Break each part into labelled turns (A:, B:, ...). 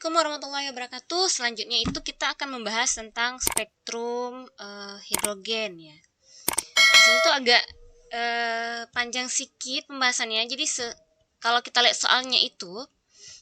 A: Assalamualaikum warahmatullahi wabarakatuh. Selanjutnya itu kita akan membahas tentang spektrum hidrogen ya. Di sini tuh agak panjang sedikit pembahasannya. Jadi kalau kita lihat soalnya itu,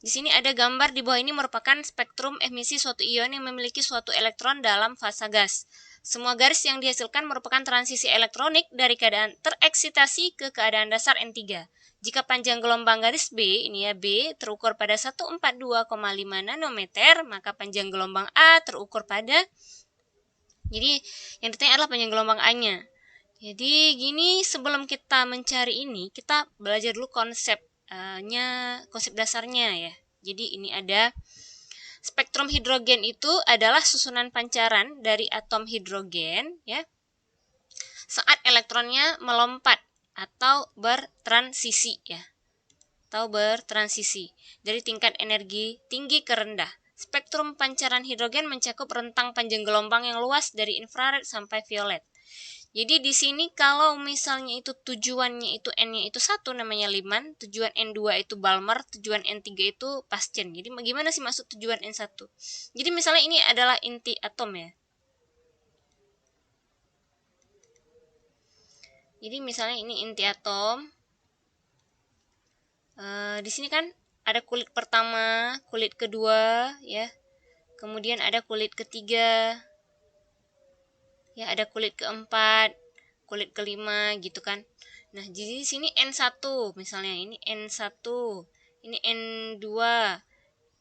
A: di sini ada gambar di bawah ini merupakan spektrum emisi suatu ion yang memiliki suatu elektron dalam fasa gas. Semua garis yang dihasilkan merupakan transisi elektronik dari keadaan tereksitasi ke keadaan dasar N3. Jika panjang gelombang garis B, ini ya B, terukur pada 142,5 nanometer, maka panjang gelombang A terukur pada, jadi yang ditanya adalah panjang gelombang A-nya. Jadi gini, sebelum kita mencari ini, kita belajar dulu konsep dasarnya ya. Jadi ini ada spektrum hidrogen itu adalah susunan pancaran dari atom hidrogen ya saat elektronnya melompat atau bertransisi ya. Atau bertransisi dari tingkat energi tinggi ke rendah. Spektrum pancaran hidrogen mencakup rentang panjang gelombang yang luas dari infrared sampai violet. Jadi di sini kalau misalnya itu tujuannya itu N-nya itu 1 namanya Lyman, tujuan N2 itu Balmer, tujuan N3 itu Paschen. Jadi bagaimana sih maksud tujuan N1? Jadi misalnya ini adalah inti atom ya. Jadi misalnya ini inti atom. Di sini kan ada kulit pertama, kulit kedua ya. Kemudian ada kulit ketiga. Ya, ada kulit keempat, kulit kelima gitu kan. Nah, jadi di sini N1 misalnya, ini N1, ini N2,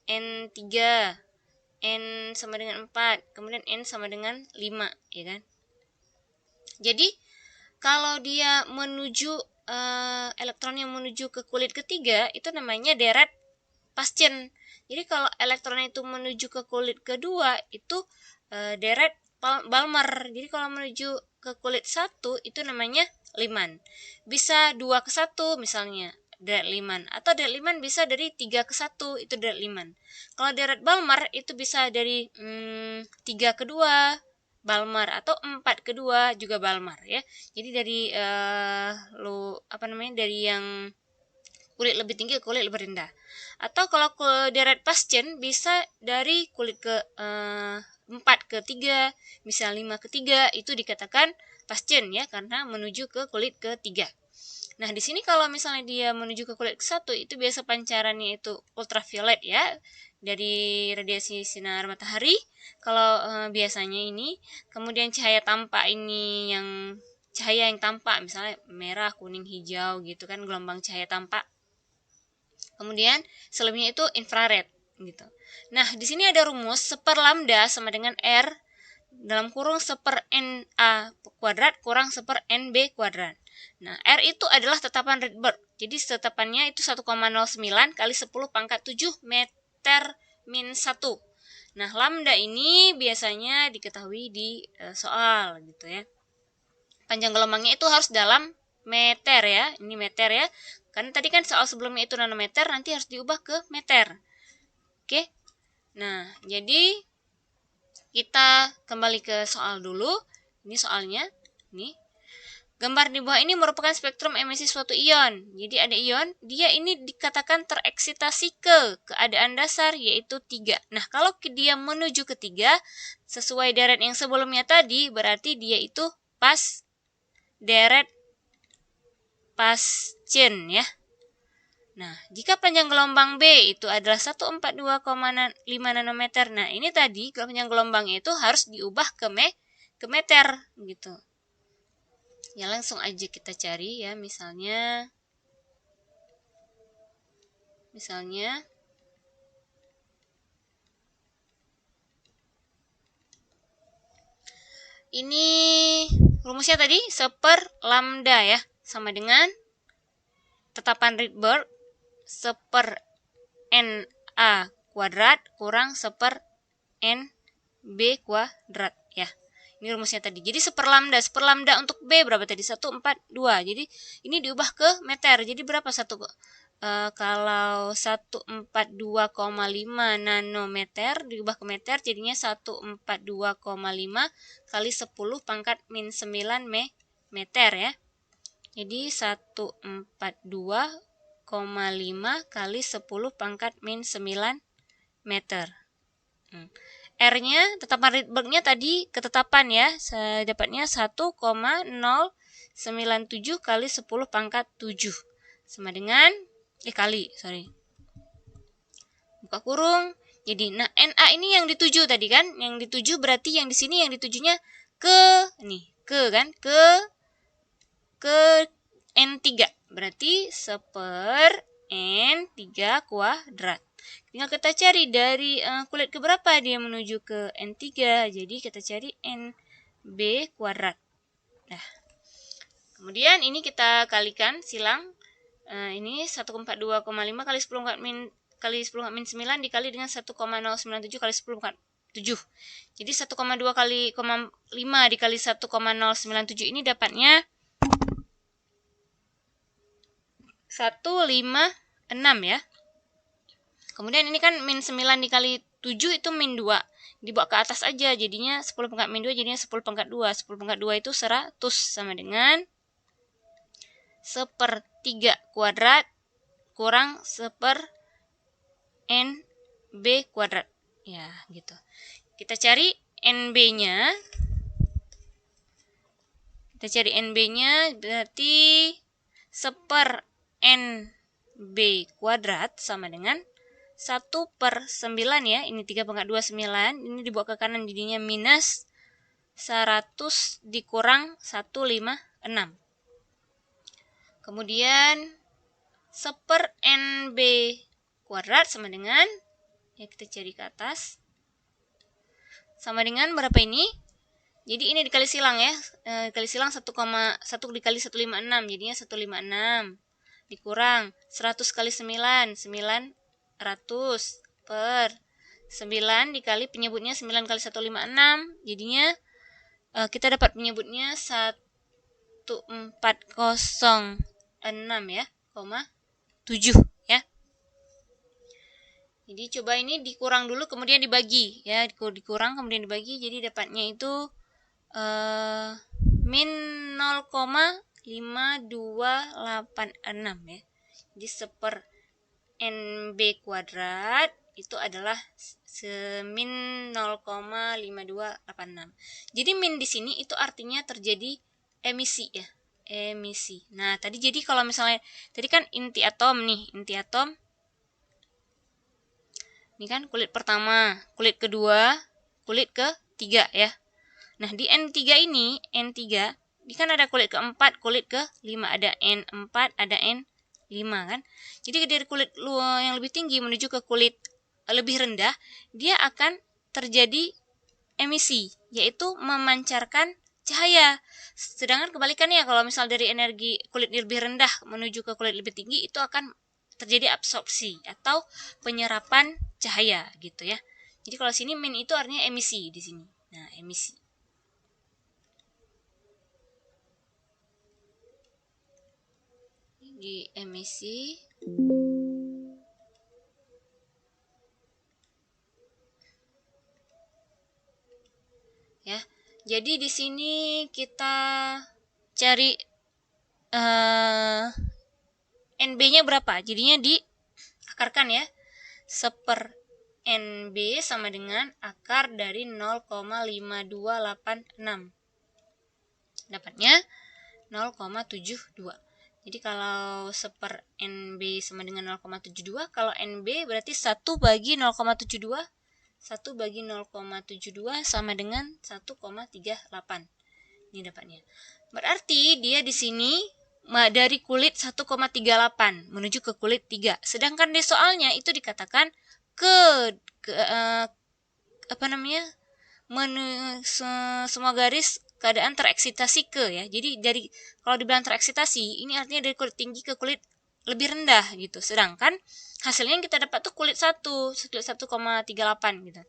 A: N3, N sama dengan 4, kemudian N sama dengan 5, ya kan? Jadi, kalau dia menuju elektronnya menuju ke kulit ketiga, itu namanya deret Paschen. Jadi kalau elektronnya itu menuju ke kulit kedua, itu deret Balmer. Jadi kalau menuju ke kulit 1 itu namanya Lyman. Bisa 2 ke 1 misalnya deret Lyman, atau deret Lyman bisa dari 3 ke 1 itu deret Lyman. Kalau deret Balmer itu bisa dari 3 ke 2 Balmer atau 4 ke 2 juga Balmer ya. Jadi dari dari yang kulit lebih tinggi ke kulit lebih rendah. Atau kalau deret Paschen bisa dari kulit ke 4 ke 3, misal 5 ke 3, itu dikatakan Paschen ya, karena menuju ke kulit ke 3. Nah, di sini kalau misalnya dia menuju ke kulit ke 1, itu biasa pancarannya itu ultraviolet ya, dari radiasi sinar matahari. Kalau biasanya ini, kemudian cahaya tampak ini cahaya yang tampak misalnya merah, kuning, hijau gitu kan, gelombang cahaya tampak. Kemudian selebihnya itu infrared gitu. Nah, di sini ada rumus 1/, lambda sama dengan R dalam kurung 1/, NA kuadrat kurang 1/, NB kuadrat. Nah, R itu adalah tetapan Rydberg. Jadi tetapannya itu 1,09 kali 10 pangkat 7 meter min 1. Nah, lambda ini biasanya diketahui di soal gitu ya. Panjang gelombangnya itu harus dalam meter ya. Ini meter ya. Karena tadi kan soal sebelumnya itu nanometer, nanti harus diubah ke meter. Oke. Nah, jadi kita kembali ke soal dulu. Ini soalnya. Nih. Gambar di bawah ini merupakan spektrum emisi suatu ion. Jadi ada ion, dia ini dikatakan tereksitasi ke keadaan dasar yaitu 3. Nah, kalau dia menuju ke 3, sesuai deret yang sebelumnya tadi, berarti dia itu pas deret Paschen ya. Nah, jika panjang gelombang B itu adalah 142,5 nanometer. Nah, ini tadi panjang gelombangnya itu harus diubah ke meter gitu. Ya, langsung aja kita cari ya, misalnya ini rumusnya tadi 1/, lambda ya, sama dengan tetapan Rydberg 1/, NA kuadrat kurang 1/, NB kuadrat ya. Ini rumusnya tadi. Jadi 1/, lambda untuk B berapa tadi? 142. Jadi ini diubah ke meter. Jadi berapa kalau 142,5 nanometer diubah ke meter jadinya 142,5 kali 10 pangkat min 9 meter ya. Jadi 142,5 kali 10 pangkat min 9 meter. R-nya, tetapan Rydberg-nya tadi ketetapan ya, saya dapatnya 1,097 kali 10 pangkat 7 sama dengan buka kurung. Jadi nah NA ini yang dituju tadi kan, yang dituju berarti yang di sini yang ditujunya ke N3, berarti 1/N3 kuadrat. Tinggal kita cari dari kulit keberapa dia menuju ke N3. Jadi kita cari NB kuadrat. Nah, kemudian ini kita kalikan silang. Ini 142,5 kali 10 kali 10 min 9 dikali dengan 1,097 kali 10 pangkat 7. Jadi 1,2 kali 5 dikali 1,097 ini dapatnya 156 ya. Kemudian ini kan min 9 dikali 7 itu min 2. Dibawa ke atas aja jadinya 10 pangkat min 2 jadinya 10 pangkat 2. 10 pangkat 2 itu 100 sama dengan 1/3 kuadrat kurang 1/NB kuadrat. Ya, gitu. Kita cari NB-nya. Berarti 1/NB kuadrat sama dengan 1/9 ya. Ini 3/29. Ini dibawa ke kanan jadinya minus 100 dikurang 156. Kemudian 1/NB kuadrat sama dengan, ya kita cari ke atas, sama dengan berapa ini? Jadi ini dikali silang ya, dikali silang 1 dikali 156, jadinya 156 dikurang 100 kali 9, 900 per 9 dikali penyebutnya 9 kali 156, jadinya kita dapat penyebutnya 1406 ya, 7 ya. Jadi coba ini dikurang dulu kemudian dibagi ya, dikurang kemudian dibagi, jadi dapatnya itu min 0,5286 ya. Jadi 1/NB kuadrat itu adalah min 0,5286. Jadi min di sini itu artinya terjadi emisi ya, emisi. Nah, tadi jadi kalau misalnya tadi kan inti atom nih, inti atom. Ini kan kulit pertama, kulit kedua, kulit ketiga ya. Nah, di N3 ini kan ada kulit keempat, kulit ke-5, ada N4, ada N5 kan. Jadi dari kulit yang lebih tinggi menuju ke kulit lebih rendah, dia akan terjadi emisi, yaitu memancarkan cahaya. Sedangkan kebalikannya, kalau misal dari energi kulit lebih rendah menuju ke kulit lebih tinggi, itu akan terjadi absorpsi atau penyerapan cahaya gitu ya. Jadi kalau sini min itu artinya emisi di sini. Nah, emisi. Di emisi ya. Jadi di sini kita cari NB-nya berapa? Jadinya diakarkan ya. 1/NB sama dengan akar dari 0,5286. Dapatnya 0,72. Jadi kalau 1/NB sama dengan 0,72, kalau NB berarti 1 bagi 0,72. 1 bagi 0,72 sama dengan 1,38. Ini dapatnya. Berarti dia di sini dari kulit 1,38 menuju ke kulit 3. Sedangkan di soalnya itu dikatakan semua garis keadaan tereksitasi ke ya. Jadi dari kalau dibilang tereksitasi, ini artinya dari kulit tinggi ke kulit lebih rendah gitu. Sedangkan hasilnya yang kita dapat tuh kulit 1,38 gitu.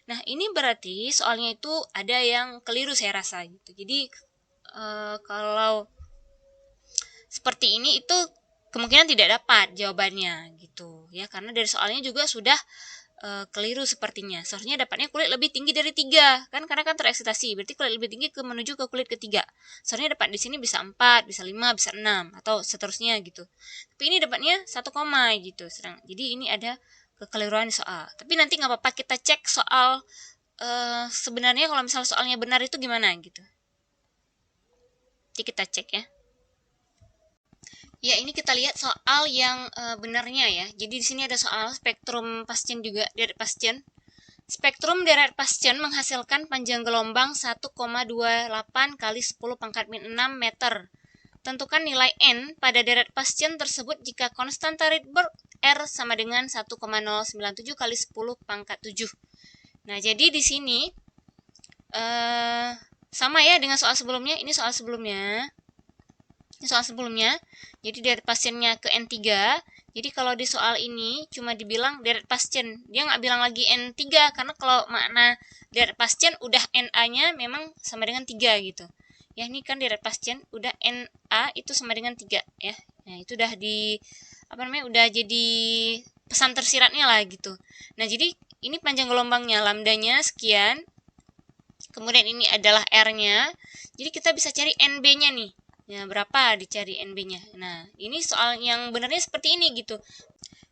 A: Nah, ini berarti soalnya itu ada yang keliru saya rasa gitu. Jadi kalau seperti ini itu kemungkinan tidak dapat jawabannya gitu ya, karena dari soalnya juga sudah keliru sepertinya. Seharusnya dapatnya kulit lebih tinggi dari 3 kan, karena kan tereksitasi, berarti kulit lebih tinggi menuju ke kulit ketiga. Seharusnya dapat di sini bisa 4, bisa 5, bisa 6 atau seterusnya gitu. Tapi ini dapatnya 1, gitu. Jadi ini ada kekeliruan di soal. Tapi nanti nggak apa-apa, kita cek soal sebenarnya kalau misalnya soalnya benar itu gimana gitu. Nanti kita cek ya. Ya, ini kita lihat soal yang benarnya ya. Jadi di sini ada soal spektrum Paschen juga, deret Paschen. Spektrum deret Paschen menghasilkan panjang gelombang 1,28 kali 10 pangkat min 6 meter. Tentukan nilai N pada deret Paschen tersebut jika konstanta Rydberg R sama dengan 1,097 kali 10 pangkat 7. Nah, jadi di sini sama ya dengan soal sebelumnya. Ini soal sebelumnya. Jadi deret Paschennya ke N3. Jadi kalau di soal ini cuma dibilang deret Paschen. Dia nggak bilang lagi N3 karena kalau makna deret Paschen udah NA-nya memang sama dengan 3 gitu. Ya, ini kan deret Paschen udah NA itu sama dengan 3 ya. Nah, itu udah udah jadi pesan tersiratnya lah gitu. Nah, jadi ini panjang gelombangnya, lambdanya sekian. Kemudian ini adalah R-nya. Jadi kita bisa cari NB-nya nih. Ya, berapa dicari NB-nya. Nah, ini soal yang benarnya seperti ini gitu.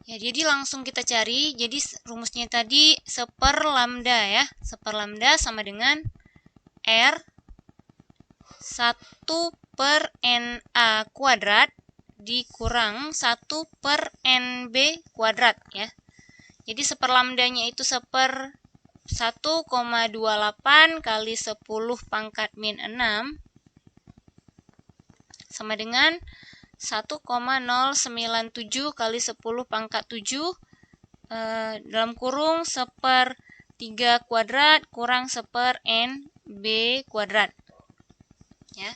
A: Ya, jadi langsung kita cari. Jadi rumusnya tadi 1 lambda ya. 1 lambda sama dengan R 1/NA kuadrat dikurang 1/NB kuadrat ya. Jadi 1 lambdanya itu 1/1,28 kali 10 pangkat min 6 sama dengan 1,097 kali 10 pangkat 7 dalam kurung 1/3 kuadrat kurang 1/NB kuadrat ya.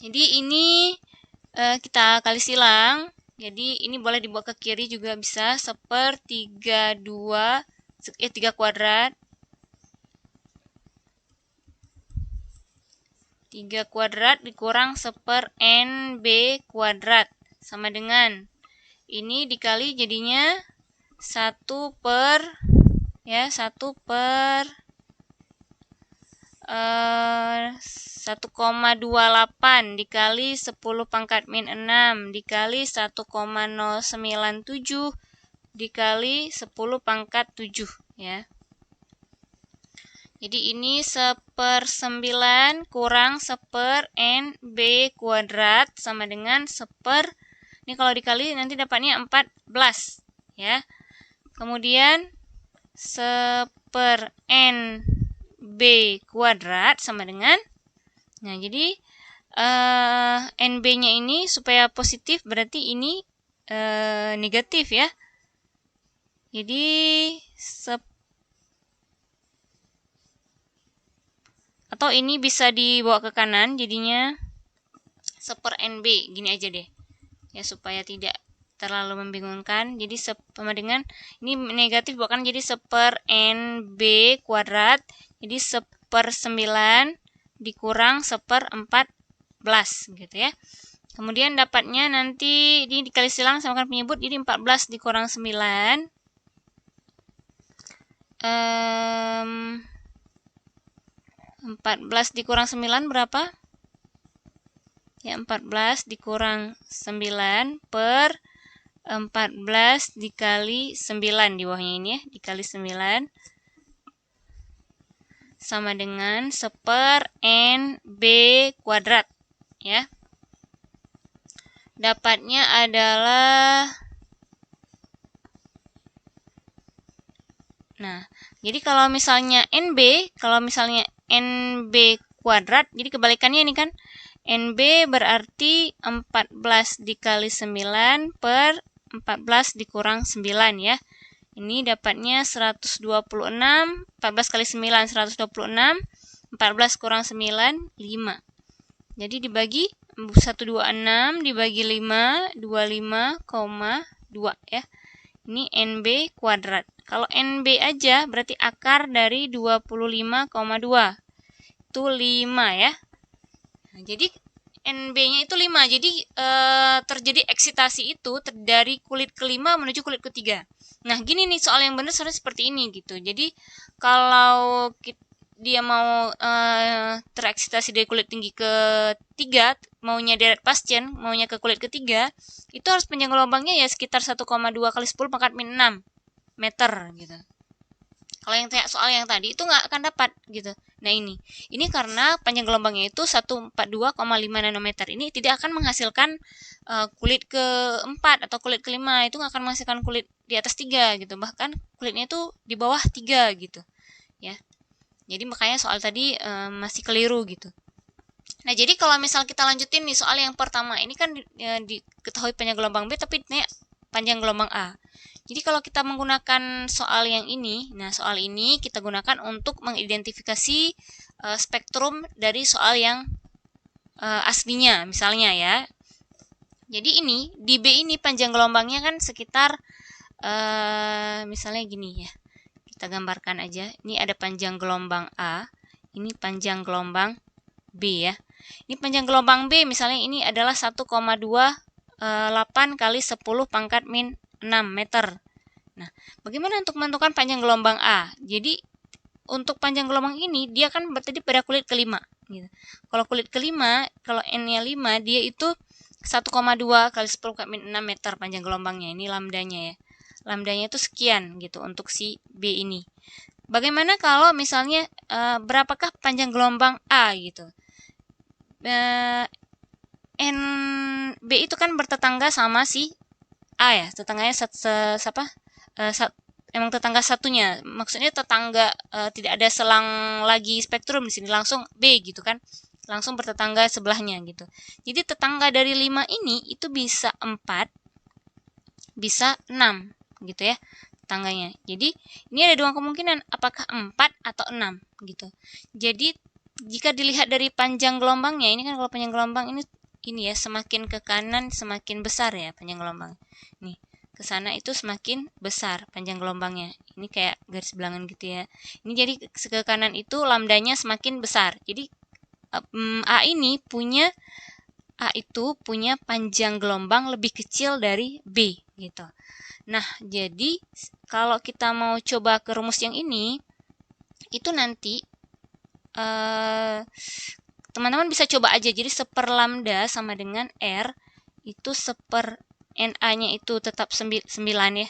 A: Jadi ini kita kali silang. Jadi ini boleh dibawa ke kiri juga bisa. 1/3 kuadrat 3 kuadrat dikurang 1/NB kuadrat sama dengan ini dikali jadinya 1/1,28 dikali 10 pangkat min 6 dikali 1,097 dikali 10 pangkat 7 ya. Jadi ini 1/9 kurang 1/NB kuadrat sama dengan ini kalau dikali nanti dapatnya 14 ya. Kemudian 1/NB kuadrat sama dengan, nah jadi NB-nya ini supaya positif berarti ini negatif ya. Jadi atau ini bisa dibawa ke kanan jadinya 1/NB gini aja deh ya supaya tidak terlalu membingungkan. Jadi sama dengan ini negatif bawa kanan jadi 1/NB kuadrat jadi 1/9 dikurang 1/14 gitu ya. Kemudian dapatnya nanti ini dikali silang sama penyebut jadi 14 dikurang 9 14 dikurang 9 berapa? Ya, 14 dikurang 9 per 14 dikali 9 di bawahnya ini ya, dikali 9 sama dengan 1/NB kuadrat ya. Dapatnya adalah, nah, jadi kalau misalnya NB kuadrat, jadi kebalikannya ini kan NB berarti 14 dikali 9 per 14 dikurang 9 ya. Ini dapatnya 126, 14 kali 9 126, 14 kurang 9 5. Jadi dibagi 126 dibagi 5 25,2 ya. Ini NB kuadrat. Kalau NB aja berarti akar dari 25,2. Itu 5 ya. Nah, jadi NB-nya itu 5. Jadi terjadi eksitasi itu dari kulit kelima menuju kulit ketiga. Nah, gini nih soal yang benar seharusnya seperti ini gitu. Jadi kalau dia mau tereksitasi dari kulit tinggi ke 3, maunya deret Paschen, maunya ke kulit ketiga, itu harus panjang gelombangnya ya sekitar 1,2 kali 10 pangkat min 6. meter gitu. Kalau yang soal yang tadi itu nggak akan dapat gitu. Nah ini karena panjang gelombangnya itu 142,5 nanometer. Ini tidak akan menghasilkan kulit keempat atau kulit kelima, itu nggak akan menghasilkan kulit di atas 3 gitu. Bahkan kulitnya itu di bawah 3 gitu ya. Jadi makanya soal tadi masih keliru gitu. Nah jadi kalau misal kita lanjutin nih soal yang pertama, ini kan diketahui panjang gelombang B tapi ini panjang gelombang A. Jadi kalau kita menggunakan soal yang ini, nah soal ini kita gunakan untuk mengidentifikasi spektrum dari soal yang aslinya misalnya ya. Jadi ini di B ini panjang gelombangnya kan sekitar misalnya gini ya. Kita gambarkan aja. Ini ada panjang gelombang A, ini panjang gelombang B ya. Ini panjang gelombang B misalnya ini adalah 1,28 kali 10 pangkat min 6 meter. Nah, bagaimana untuk menentukan panjang gelombang A? Jadi, untuk panjang gelombang ini, dia kan berarti pada kulit kelima. Gitu. Kalau kulit kelima, kalau N-nya 5, dia itu 1,2 kali 10 pangkat min 6 meter panjang gelombangnya. Ini lambdanya ya. Lambdanya itu sekian gitu untuk si B ini. Bagaimana kalau misalnya berapakah panjang gelombang A gitu? NB itu kan bertetangga sama si A ya, tetangganya emang tetangga satunya, maksudnya tetangga tidak ada selang lagi spektrum di sini, langsung B gitu kan, langsung bertetangga sebelahnya gitu. Jadi tetangga dari 5 ini itu bisa 4, bisa 6 gitu ya tetangganya. Jadi ini ada dua kemungkinan, apakah 4 atau 6 gitu. Jadi jika dilihat dari panjang gelombangnya, ini kan kalau panjang gelombang ini ya, semakin ke kanan semakin besar ya panjang gelombang. Nih, ke sana itu semakin besar panjang gelombangnya. Ini kayak garis bilangan gitu ya. Ini jadi ke kanan itu lambdanya semakin besar. Jadi A itu punya panjang gelombang lebih kecil dari B gitu. Nah, jadi kalau kita mau coba ke rumus yang ini, itu nanti teman-teman bisa coba aja. Jadi 1/, sama dengan R itu 1/, NA-nya itu tetap 9 ya.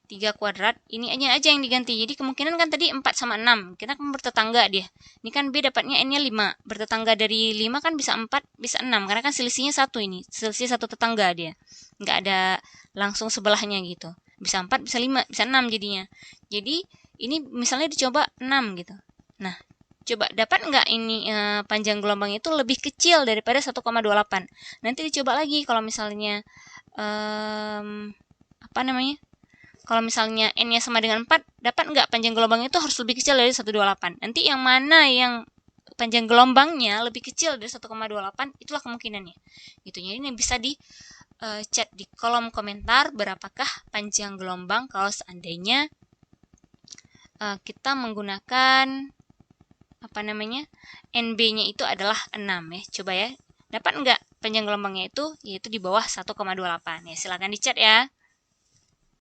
A: 3 kuadrat, ini aja yang diganti. Jadi kemungkinan kan tadi 4 sama 6, kita kan bertetangga dia. Ini kan B dapatnya N-nya 5. Bertetangga dari 5 kan bisa 4, bisa 6. Karena kan selisihnya 1 ini. Selisih 1 tetangga dia. Nggak ada langsung sebelahnya gitu. Bisa 4, bisa 5, bisa 6 jadinya. Jadi ini misalnya dicoba 6 gitu. Nah, coba dapat nggak ini panjang gelombang itu lebih kecil daripada 1,28. Nanti dicoba lagi kalau misalnya apa namanya? Kalau misalnya N-nya sama dengan 4, dapat nggak panjang gelombang itu harus lebih kecil dari 128. Nanti yang mana yang panjang gelombangnya lebih kecil dari 1,28, itulah kemungkinannya. Gitu. Jadi ini bisa di chat di kolom komentar berapakah panjang gelombang kalau seandainya kita menggunakan apa namanya? NB-nya itu adalah 6 ya. Coba ya. Dapat nggak panjang gelombangnya itu yaitu di bawah 1,28 ya. Silakan di chat ya.